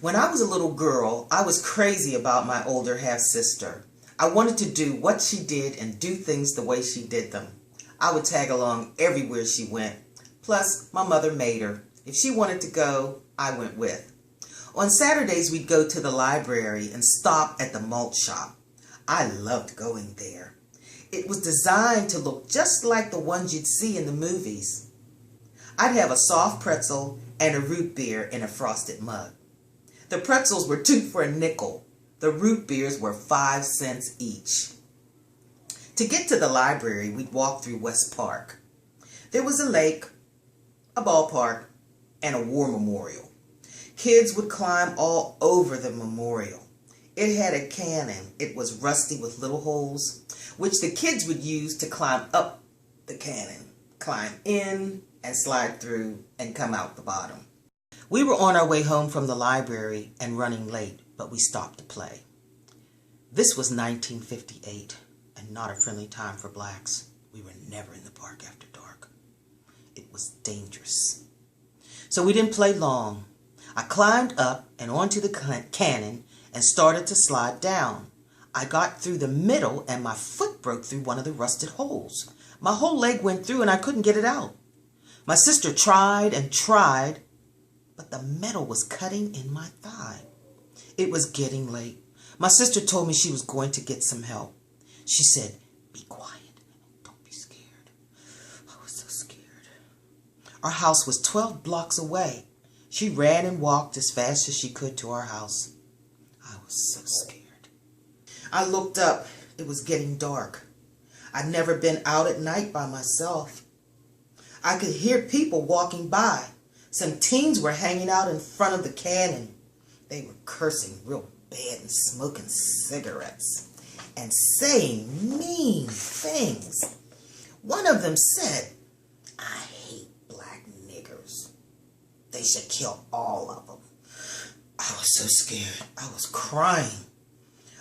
When I was a little girl, I was crazy about my older half-sister. I wanted to do what she did and do things the way she did them. I would tag along everywhere she went. Plus, my mother made her. If she wanted to go, I went with. On Saturdays, we'd go to the library and stop at the malt shop. I loved going there. It was designed to look just like the ones you'd see in the movies. I'd have a soft pretzel and a root beer in a frosted mug. The pretzels were 2 for a nickel. The root beers were 5 cents each. To get to the library, we'd walk through West Park. There was a lake, a ballpark, and a war memorial. Kids would climb all over the memorial. It had a cannon. It was rusty with little holes, which the kids would use to climb up the cannon, climb in and slide through and come out the bottom. We were on our way home from the library and running late, but we stopped to play. This was 1958 and not a friendly time for blacks. We were never in the park after dark. It was dangerous. So we didn't play long. I climbed up and onto the cannon and started to slide down. I got through the middle and my foot broke through one of the rusted holes. My whole leg went through and I couldn't get it out. My sister tried and tried, but the metal was cutting in my thigh. It was getting late. My sister told me she was going to get some help. She said, "Be quiet, don't be scared." I was so scared. Our house was 12 blocks away. She ran and walked as fast as she could to our house. I was so scared. I looked up. It was getting dark. I'd never been out at night by myself. I could hear people walking by. Some teens were hanging out in front of the cannon. They were cursing real bad and smoking cigarettes and saying mean things. One of them said, "I hate black niggers. They should kill all of them." I was so scared. I was crying.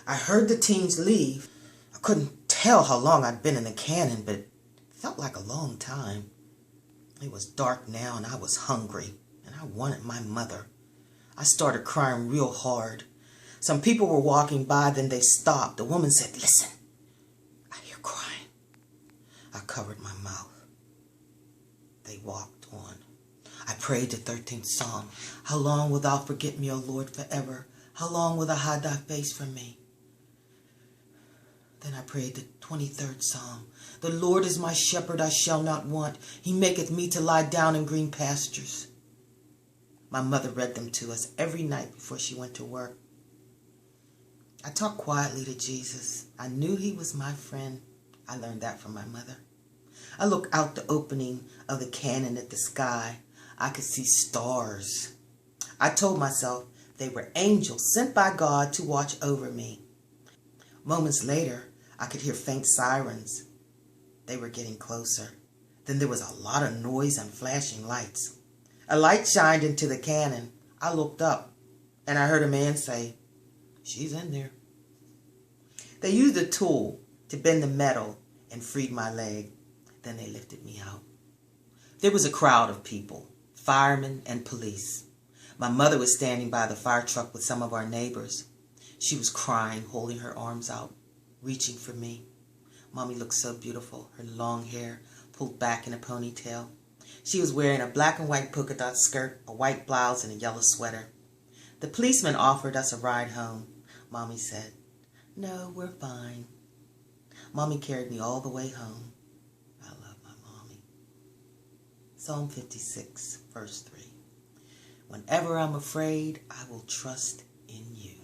I heard the teens leave. I couldn't tell how long I'd been in the cannon, but it felt like a long time. It was dark now and I was hungry and I wanted my mother. I started crying real hard. Some people were walking by, then they stopped. The woman said, "Listen, I hear crying." I covered my mouth. They walked on. I prayed the 13th Psalm. "How long wilt thou forget me, O Lord, forever? How long wilt thou hide thy face from me?" Then I prayed the 23rd Psalm. "The Lord is my shepherd, I shall not want. He maketh me to lie down in green pastures." My mother read them to us every night before she went to work. I talked quietly to Jesus. I knew he was my friend. I learned that from my mother. I looked out the opening of the cannon at the sky. I could see stars. I told myself they were angels sent by God to watch over me. Moments later, I could hear faint sirens. They were getting closer. Then there was a lot of noise and flashing lights. A light shined into the cannon. I looked up and I heard a man say, "She's in there." They used a tool to bend the metal and freed my leg. Then they lifted me out. There was a crowd of people, firemen and police. My mother was standing by the fire truck with some of our neighbors. She was crying, holding her arms out, reaching for me. Mommy looked so beautiful, her long hair pulled back in a ponytail. She was wearing a black and white polka dot skirt, a white blouse, and a yellow sweater. The policeman offered us a ride home. Mommy said, "No, we're fine." Mommy carried me all the way home. I love my mommy. Psalm 56, verse 3. "Whenever I'm afraid, I will trust in you."